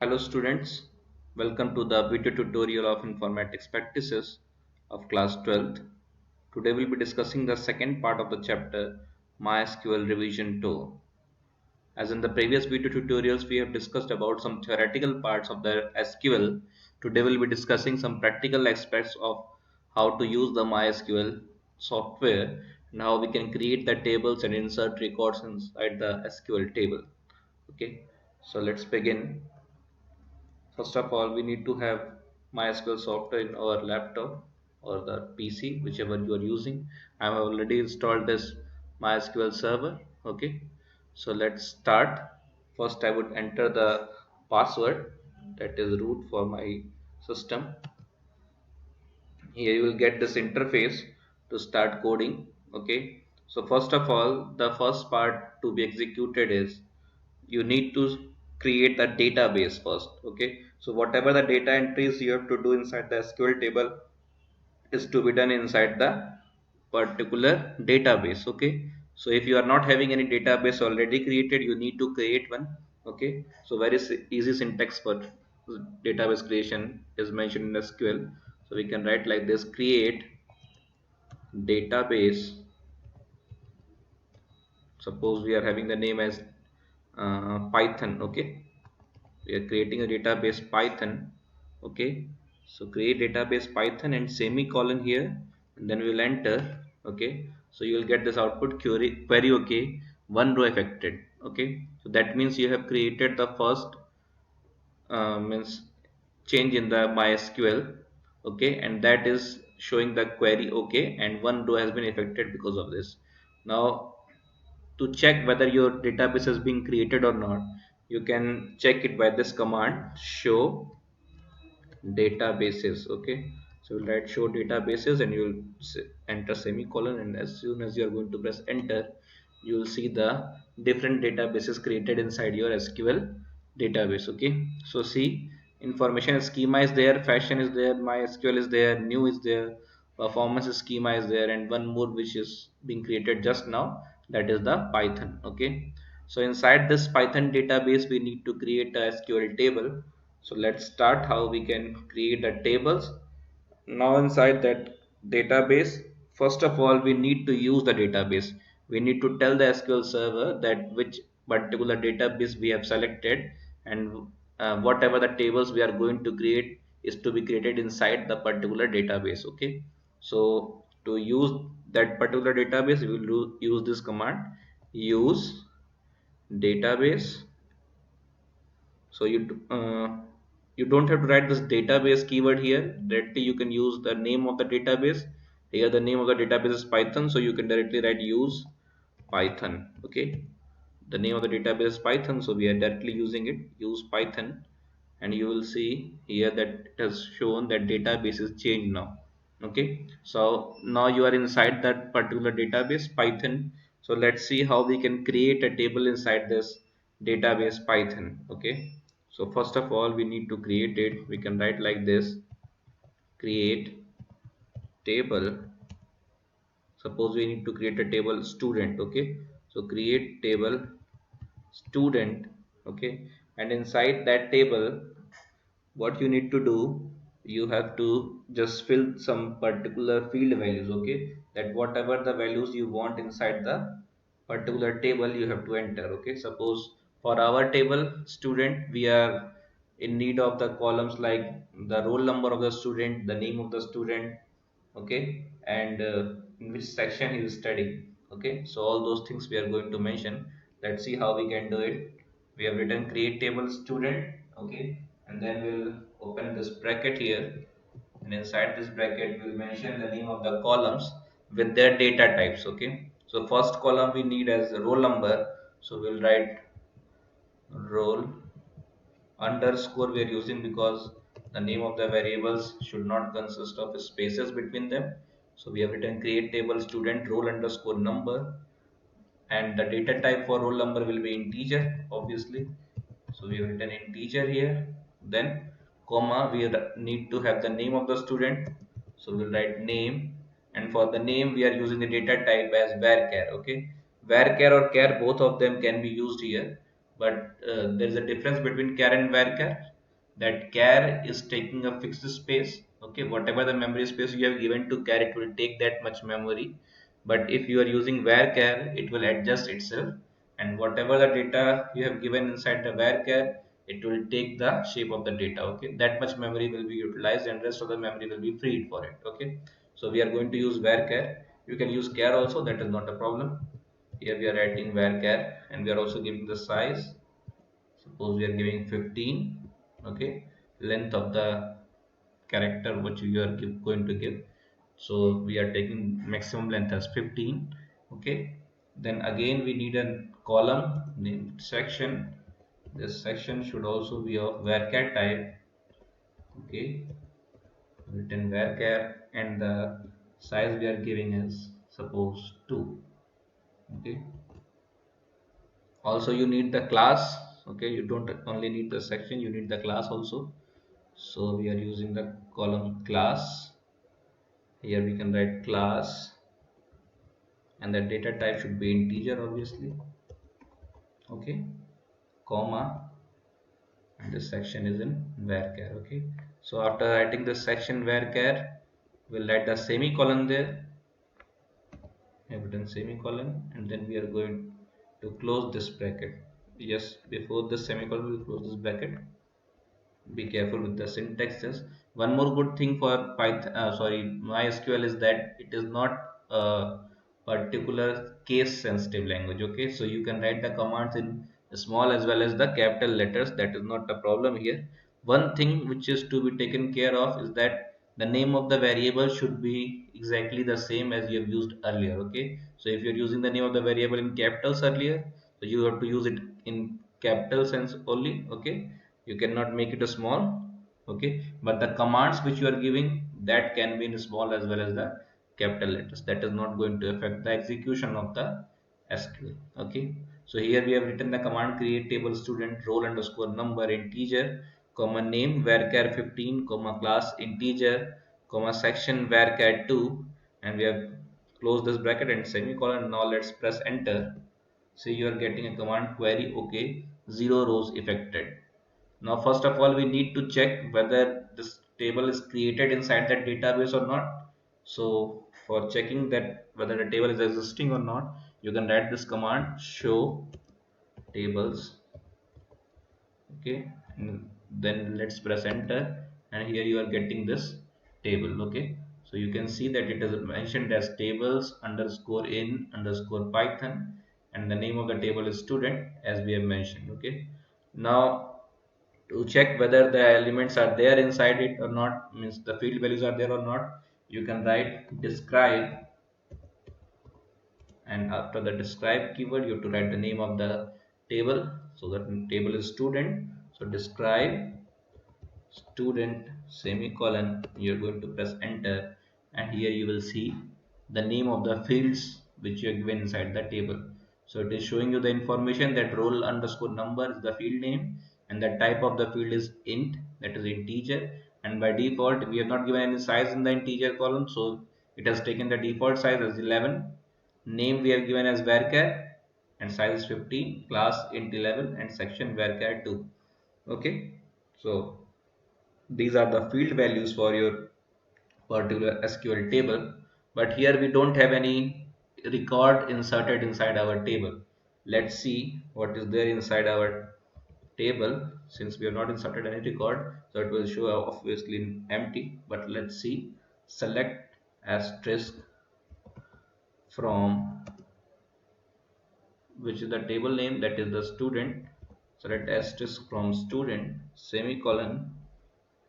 Hello students, welcome to the video tutorial of informatics practices of class 12th. Today we'll be discussing the second part of the chapter MySQL revision 2. As in the previous video tutorials we have discussed about some theoretical parts of the SQL. Today we'll be discussing some practical aspects of how to use the MySQL software and how we can create the tables and insert records inside the SQL table. Okay, so let's begin. First of all, we need to have MySQL software in our laptop or the PC, whichever you are using. I have already installed this MySQL server. Okay, so let's start. First, I would enter the password, that is root for my system. Here you will get this interface to start coding. Okay, so first of all, the first part to be executed is you need to create a database first. Okay, so whatever the data entries you have to do inside the SQL table is to be done inside the particular database. Okay, so if you are not having any database already created, you need to create one. Okay, so very easy syntax for database creation is mentioned in SQL. So we can write like this: create database. Suppose we are having the name as Python. Okay, we are creating a database Python. Okay, so create database Python and semicolon here, and then we will enter. Okay, so you will get this output query. Okay, one row affected. Okay, so that means you have created the first means change in the MySQL. Okay, and that is showing the query. Okay, and one row has been affected because of this. Now, to check whether your database is being created or not, you can check it by this command: show databases. Okay, so we'll write show databases and you'll enter semicolon, and as soon as you're going to press enter, you'll see the different databases created inside your SQL database. Okay, so see, information schema is there, fashion is there, MySQL is there, new is there, performance schema is there, and one more which is being created just now, that is the Python. Okay, so inside this Python database we need to create a SQL table. So let's start how we can create the tables. Now inside that database, first of all we need to use the database. We need to tell the SQL server that which particular database we have selected, and whatever the tables we are going to create is to be created inside the particular database. Okay, so to use that particular database we will use this command: use database. So you don't have to write this database keyword here. Directly you can use the name of the database. Here the name of the database is Python, so you can directly write use Python. Okay, the name of the database is Python, so we are directly using it, use Python. And you will see here that it has shown that database is changed now. Okay, so now you are inside that particular database Python. So let's see how we can create a table inside this database Python. Okay, so first of all we need to create it. We can write like this: create table. Suppose we need to create a table student. Okay, so create table student. Okay, and inside that table, what you need to do, you have to just fill some particular field values. Okay, that whatever the values you want inside the particular table you have to enter. Okay, suppose for our table student we are in need of the columns like the roll number of the student, the name of the student. Okay, and in which section he is studying. Okay, so all those things we are going to mention. Let's see how we can do it. We have written create table student. Okay, and then we'll open this bracket here, and inside this bracket we'll mention the name of the columns with their data types. Okay, so first column we need as roll number, so we'll write roll underscore we are using because the name of the variables should not consist of spaces between them. So we have written create table student roll underscore number, and the data type for roll number will be integer, obviously. So we have written integer here. Then comma, we need to have the name of the student, so we'll write name. And for the name we are using the data type as varchar. Okay, varchar or char, both of them can be used here. but there is a difference between char and varchar. That char is taking a fixed space. Okay, whatever the memory space you have given to char, it will take that much memory. But if you are using varchar, it will adjust itself, and whatever the data you have given inside the varchar, it will take the shape of the data. Okay, that much memory will be utilized, and rest of the memory will be freed for it. Okay, so we are going to use varchar. You can use char also, that is not a problem. Here we are writing varchar, and we are also giving the size. Suppose we are giving 15. Okay, length of the character which you are going to give, so we are taking maximum length as 15. Okay, then again we need a column named section. This section should also be of varchar type. Okay, written varchar, and the size we are giving is suppose 2. Okay, also you need the class. Okay, you don't only need the section, you need the class also. So we are using the column class. Here we can write class, and the data type should be integer obviously. Okay, comma, and this section is in varchar. Okay, so after writing the section varchar, we'll write the semicolon there. Have written semicolon, and then we are going to close this bracket. Yes, before the semicolon we'll close this bracket. Be careful with the syntaxes. One more good thing for python, sorry, mysql, is that it is not a particular case sensitive language. Okay, so you can write the commands in small as well as the capital letters. That is not a problem here. One thing which is to be taken care of is that the name of the variable should be exactly the same as you have used earlier. Okay, so if you're using the name of the variable in capitals earlier, so you have to use it in capital sense only. Okay, you cannot make it a small. Okay, but the commands which you are giving, that can be in small as well as the capital letters. That is not going to affect the execution of the sql. Okay, so here we have written the command create table student roll underscore number integer comma name varchar 15 comma class integer comma section varchar 2, and we have closed this bracket and semicolon. Now let's press enter. See, you are getting a command query. Okay, 0 rows affected. Now, first of all, we need to check whether this table is created inside that database or not. So, for checking that whether the table is existing or not, you can write this command show tables. Okay, and then let's press enter, and here you are getting this table. Okay, so you can see that it is mentioned as tables underscore in underscore python, and the name of the table is student as we have mentioned. Okay, now to check whether the elements are there inside it or not, means the field values are there or not, you can write describe, and after the describe keyword you have to write the name of the table. So the table is student, so describe student semicolon, you're going to press enter, and here you will see the name of the fields which you have given inside the table. So it is showing you the information that roll underscore number is the field name, and the type of the field is int, that is integer, and by default we have not given any size in the integer column, so it has taken the default size as 11. Name we have given as varchar, and size is 15, class int 11, and section varchar 2. Okay, so these are the field values for your particular SQL table. But here we don't have any record inserted inside our table. Let's see what is there inside our table. Since we have not inserted any record, so it will show obviously empty. But let's see, select asterisk from which is the table name, that is the student. Select asterisk from student semicolon,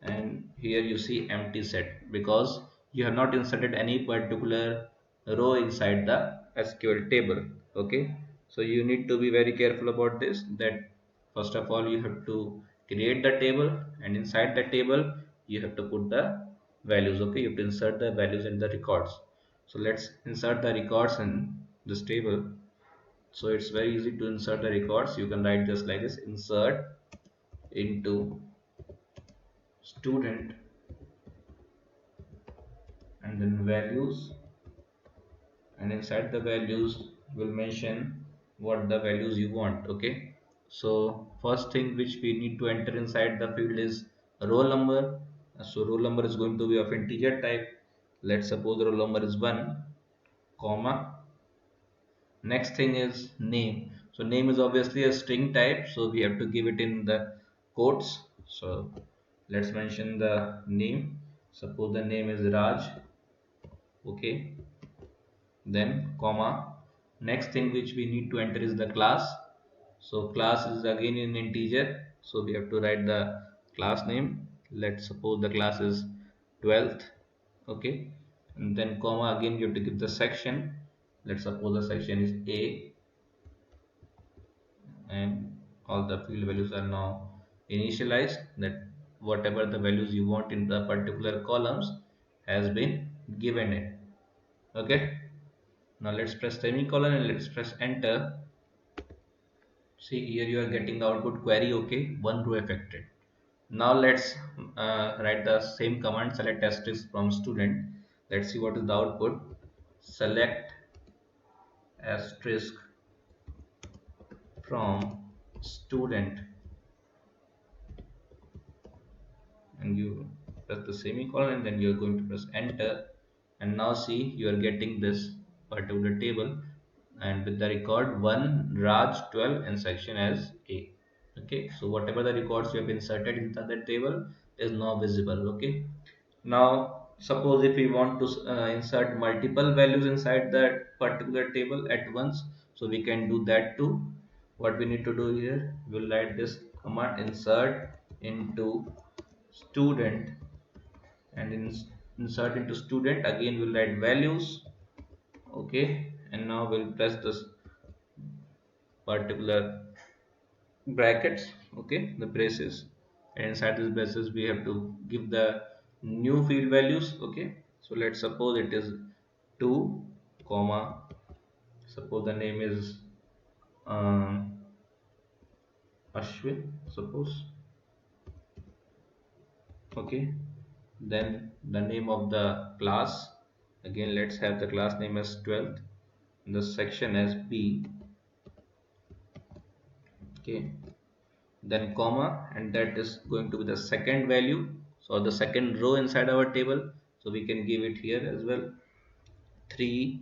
and here you see empty set because you have not inserted any particular row inside the SQL table. Okay, so you need to be very careful about this, that first of all you have to create the table, and inside the table you have to put the values. Okay, you have to insert the values in the records. So let's insert the records in this table. So it's very easy to insert the records. You can write just like this: insert into student, and then values, and inside the values will mention what the values you want. Okay, So first thing which we need to enter inside the field is roll number. So roll number is going to be of integer type. Let's suppose roll number is 1, comma. Next thing is name. So name is obviously a string type, so we have to give it in the quotes. So let's mention the name. Suppose the name is Raj. Okay. Then comma. Next thing which we need to enter is the class. So class is again in integer. So we have to write the class name. Let's suppose the class is 12th. Okay. And then comma, again you have to give the section. Let's suppose the section is A, and all the field values are now initialized, that whatever the values you want in the particular columns has been given it. Okay. Now let's press semicolon and let's press enter. See here you are getting the output query. Okay, one row affected. Now let's write the same command, select asterisk from student. Let's see what is the output. Select asterisk from student, and you press the semicolon and then you're going to press enter. And now see you are getting this particular table, and with the record 1 Raj 12 and section as A. Okay, so whatever the records you have inserted into the table is now visible. Okay, now suppose if we want to insert multiple values inside that particular table at once, so we can do that too. What we need to do here, we'll write this command insert into student, and insert into student, again we'll write values. Okay, and now we'll press this particular brackets, okay, the braces, and inside this braces we have to give the new field values. Okay, so let's suppose it is 2, comma, suppose the name is um, Ashwin, suppose. Okay, then the name of the class, again let's have the class name as 12th, the section as B. Okay, then comma, and that is going to be the second value, so the second row inside our table, so we can give it here as well, 3,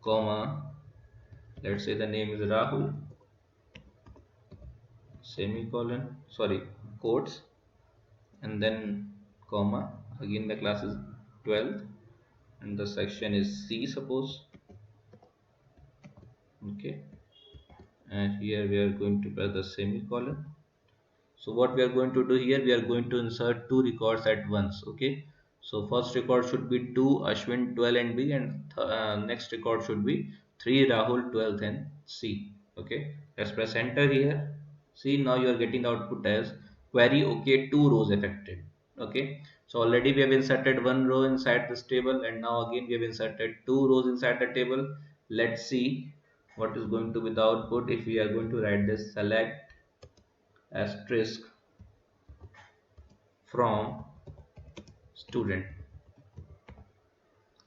comma, let's say the name is Rahul, semicolon, sorry, quotes, and then comma, again the class is 12th and the section is C, suppose. Okay, and here we are going to press the semicolon. So what we are going to do here, we are going to insert two records at once. Okay, so first record should be 2 Ashwin 12 and B, and next record should be 3 Rahul 12 and C. Okay, let's press enter here. See, now you are getting the output as query. Okay, two rows affected. Okay, so already we have inserted one row inside this table, and now again we have inserted two rows inside the table. Let's see what is going to be the output if we are going to write this select asterisk from student,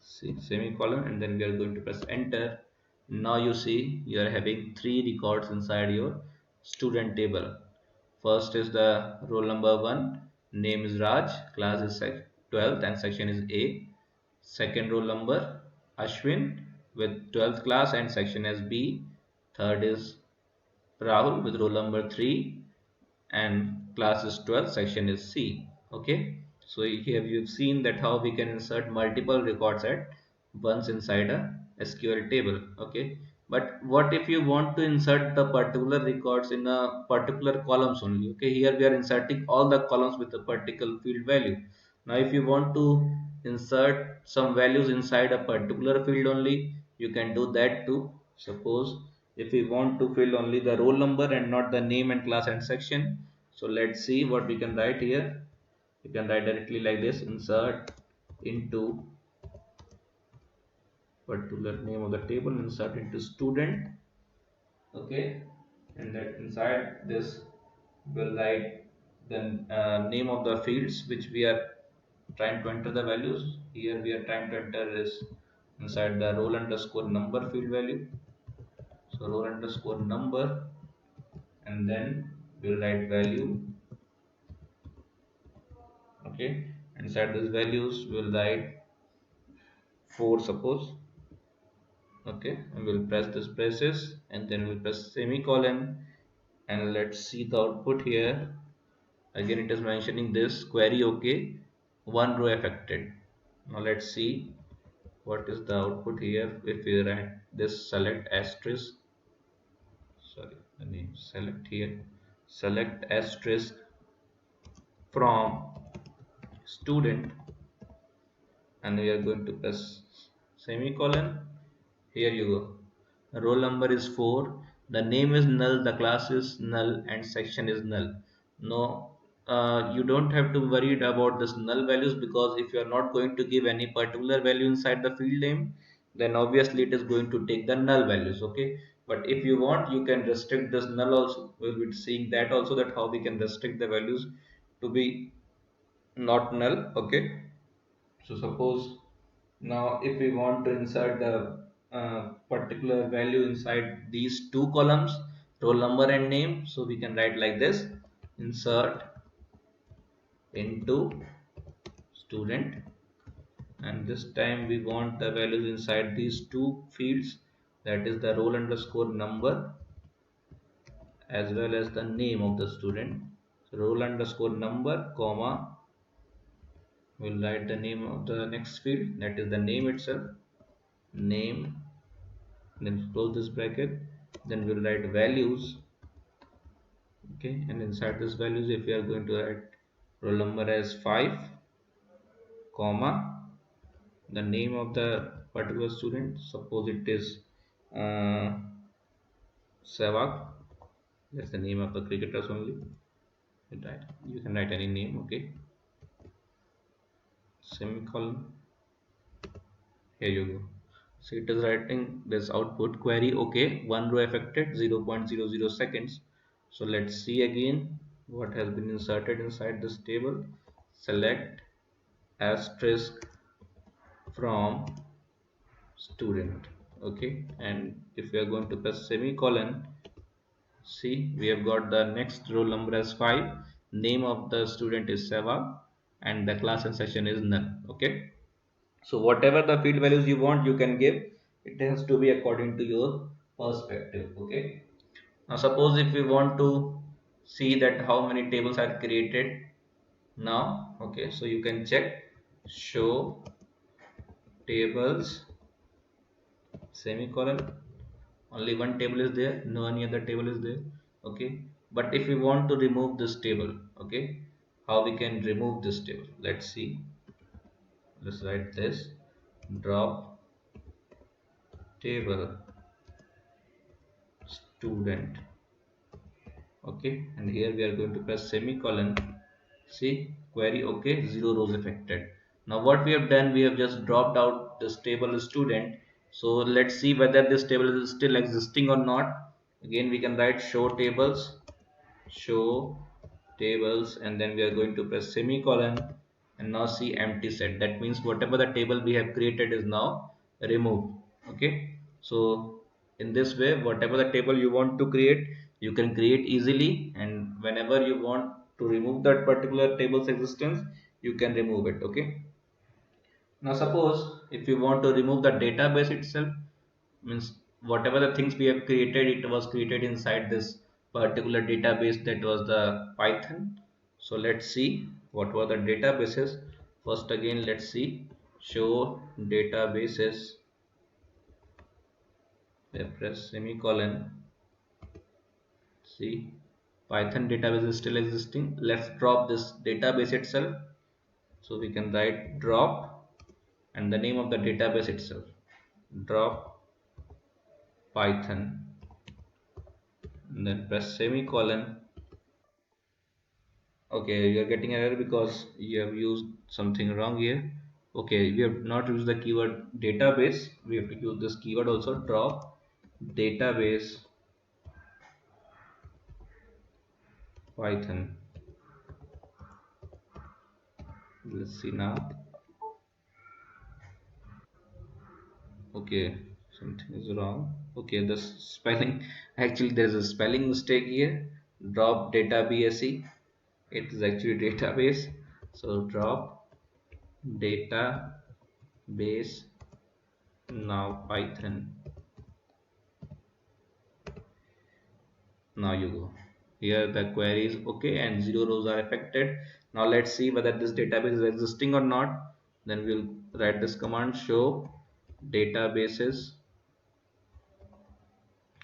see, semicolon, and then we are going to press enter. Now you see you are having three records inside your student table. First is the roll number 1, name is Raj, class is 12th and section is A. Second roll number Ashwin with 12th class and section as B. Third is Rahul with roll number 3 and class is 12, section is C. Okay, so here you've seen that how we can insert multiple records at once inside a SQL table. Okay, but what if you want to insert the particular records in a particular columns only? Okay, here we are inserting all the columns with a particular field value. Now if you want to insert some values inside a particular field only, you can do that too. Suppose if we want to fill only the roll number and not the name and class and section, so let's see what we can write here. You can write directly like this, insert into particular name of the table, insert into student. Okay, and that inside this will write the name of the fields which we are trying to enter the values. Here we are trying to enter is inside the roll underscore number field value, so roll underscore number, and then we'll write value. Okay, inside these values we'll write 4 suppose. Okay, and we'll press this braces and then we'll press semicolon, and let's see the output here. Again it is mentioning this query okay, one row affected. Now let's see what is the output here. If we write this select asterisk, sorry, the name select here, select asterisk from student, and we are going to press semicolon. Here you go. Roll number is 4, the name is null, the class is null, and section is null. No, you don't have to worry about this null values, because if you are not going to give any particular value inside the field name, then obviously it is going to take the null values. Okay, but if you want, you can restrict this null also. We'll be seeing that also, that how we can restrict the values to be not null. Okay, so suppose now if we want to insert the particular value inside these two columns, roll number and name, so we can write like this: insert into student, and this time we want the values inside these two fields, that is the roll underscore number as well as the name of the student. So roll underscore number comma, we'll write the name of the next field, that is the name itself, name, then close this bracket, then we'll write values. Okay, and inside this values if we are going to write roll number as 5 comma, the name of the particular student, suppose it is uh, Sehwag, that's the name of the cricketers only. You can write any name. Okay, semicolon, here you go. So it is writing this output query okay, one row affected, 0.00 seconds. So let's see again what has been inserted inside this table. Select asterisk from student. Okay, and if we are going to press semicolon, see we have got the next roll number as 5, name of the student is Seva, and the class and session is none. Okay, so whatever the field values you want, you can give. It has to be according to your perspective. Okay, now suppose if we want to see that how many tables are created now. Okay, so you can check show tables semicolon, only one table is there, no any other table is there. Okay, but if we want to remove this table, okay, how we can remove this table, let's see. Let's write this: drop table student. Okay, and here we are going to press semicolon. See query okay, 0 rows affected. Now what we have done, we have just dropped out this table student. So let's see whether this table is still existing or not. Again we can write show tables, and then we are going to press semicolon, and now see empty set. That means whatever the table we have created is now removed. Okay, so in this way whatever the table you want to create, you can create easily, and whenever you want to remove that particular table's existence, you can remove it. Okay, now suppose if you want to remove the database itself, means whatever the things we have created, it was created inside this particular database, that was the Python. So let's see what were the databases. First again let's see show databases, then press semicolon. See Python database is still existing. Let's drop this database itself, so we can write drop and the name of the database itself, drop Python, and then press semicolon. Okay, you are getting an error because you have used something wrong here. Okay, we have not used the keyword database. We have to use this keyword also, drop database Python. Let's see now. Okay, something is wrong. Okay, the spelling, actually there is a spelling mistake here. drop database. It is actually database. So drop database. Now Python. Now you go. Here the query is okay and zero rows are affected. Now let's see whether this database is existing or not. Then we'll write this command show databases.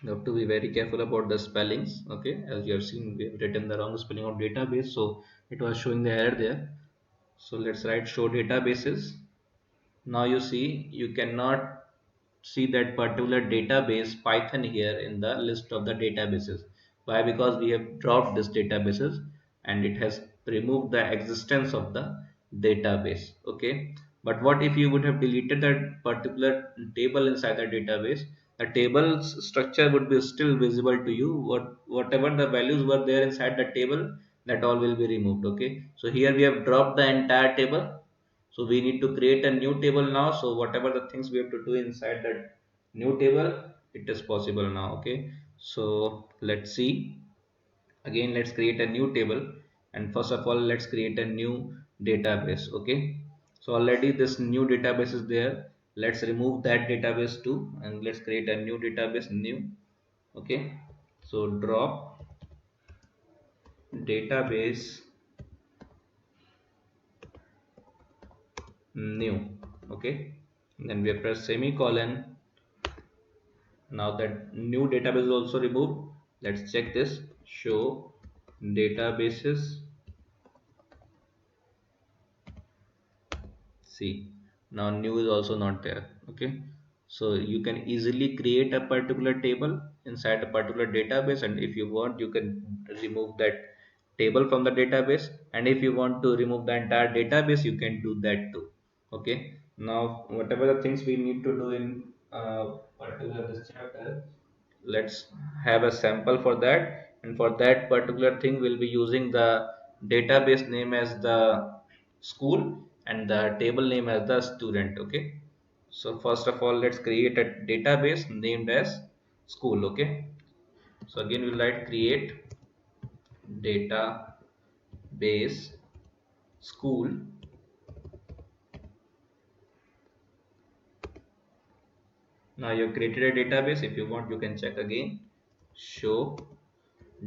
You have to be very careful about the spellings. Okay, as you have seen, we have written the wrong spelling of database, so it was showing the error there. So let's write show databases. Now you see you cannot see that particular database Python here in the list of the databases. Why? Because we have dropped this databases and it has removed the existence of the database. Okay, but what if you would have deleted that particular table inside the database? The table's structure would be still visible to you. Whatever the values were there inside the table, that all will be removed. Okay, so here we have dropped the entire table, so we need to create a new table now. So whatever the things we have to do inside that new table, it is possible now. Okay, so let's see. Again, let's create a new table, and first of all let's create a new database. Okay, so already this new database is there. Let's remove that database too, and let's create a new database, new. Okay, so drop database new. Okay, then we press semicolon. Now that new database is also removed, let's check this. Show databases. See, now new is also not there. Okay, so you can easily create a particular table inside a particular database, and if you want, you can remove that table from the database. And if you want to remove the entire database, you can do that too. Okay, now whatever the things we need to do in particular this chapter, let's have a sample for that. And for that particular thing, we'll be using the database name as the school and the table name as the student. Okay, so first of all let's create a database named as school. Okay, so again we'll write create database school. Now you've created a database. If you want, you can check again. Show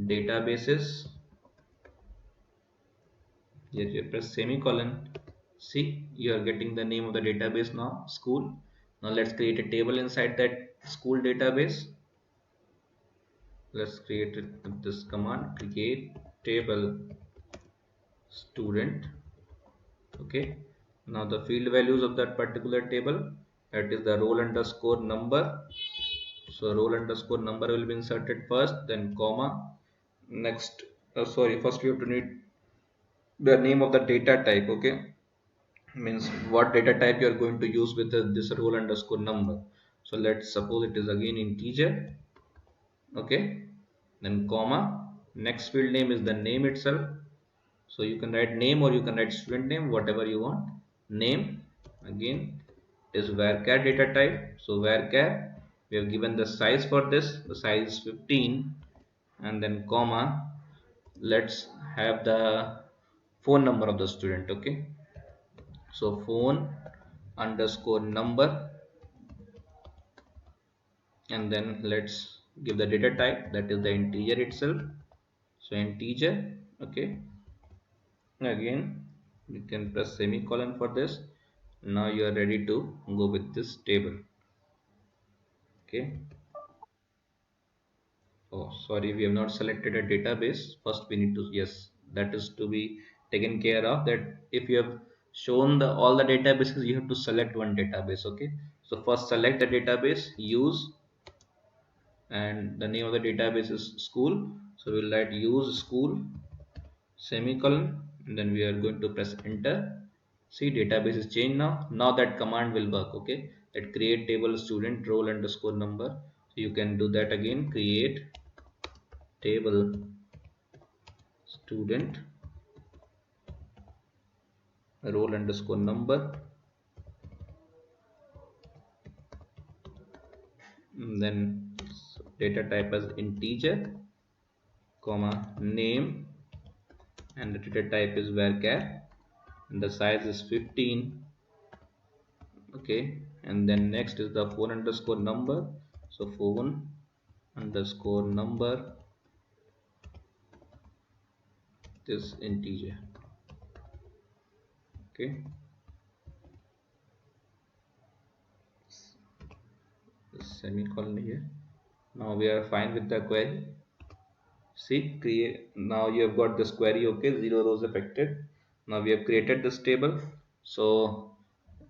databases. Here you press semicolon. See, you are getting the name of the database now, school. Now let's create a table inside that school database. Let's create it with this command, create table student. Okay, now the field values of that particular table, that is the roll underscore number. So roll underscore number will be inserted first, then comma. Next, sorry, first we have to need the name of the data type. Okay, means what data type you are going to use with this roll underscore number. So let's suppose it is again integer. Okay, then comma. Next field name is the name itself. So you can write name or you can write student name, whatever you want. Name. Again, it is varchar data type. So varchar, we have given the size for this, the size is 15. And then comma, let's have the phone number of the student. Okay, so phone underscore number, and then let's give the data type, that is the integer itself. So integer. Okay, again you can press semicolon for this. Now you are ready to go with this table. Okay, oh sorry, we have not selected a database. First we need to, yes, that is to be taken care of, that if you have shown the all the databases, you have to select one database. Okay, so first select the database, use, and the name of the database is school. So we'll write use school semicolon, and then we are going to press enter. See, database is changed now. Now that command will work. Okay, that create table student roll underscore number. So you can do that again, create table student roll underscore number, and then data type as integer, comma name, and the data type is varchar, and the size is 15. Okay, and then next is the phone underscore number, so phone underscore number, this integer. Okay, semicolon here. Now we are fine with the query. See, create, now you have got this query. Okay, 0 rows affected. Now we have created this table, so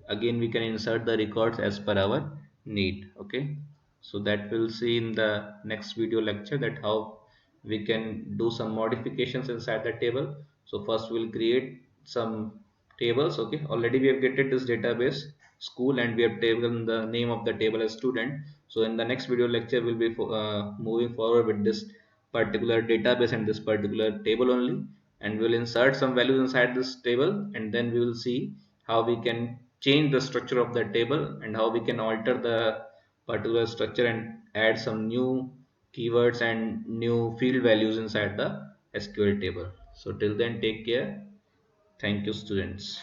again we can insert the records as per our need. Okay, so that we'll see in the next video lecture, that how we can do some modifications inside the table. So first we'll create some tables. Okay, already we have created this database school, and we have taken the name of the table as student. So in the next video lecture we'll be moving forward with this particular database and this particular table only, and we'll insert some values inside this table, and then we will see how we can change the structure of the table, and how we can alter the particular structure and add some new keywords and new field values inside the SQL table. So till then, take care. Thank you, students.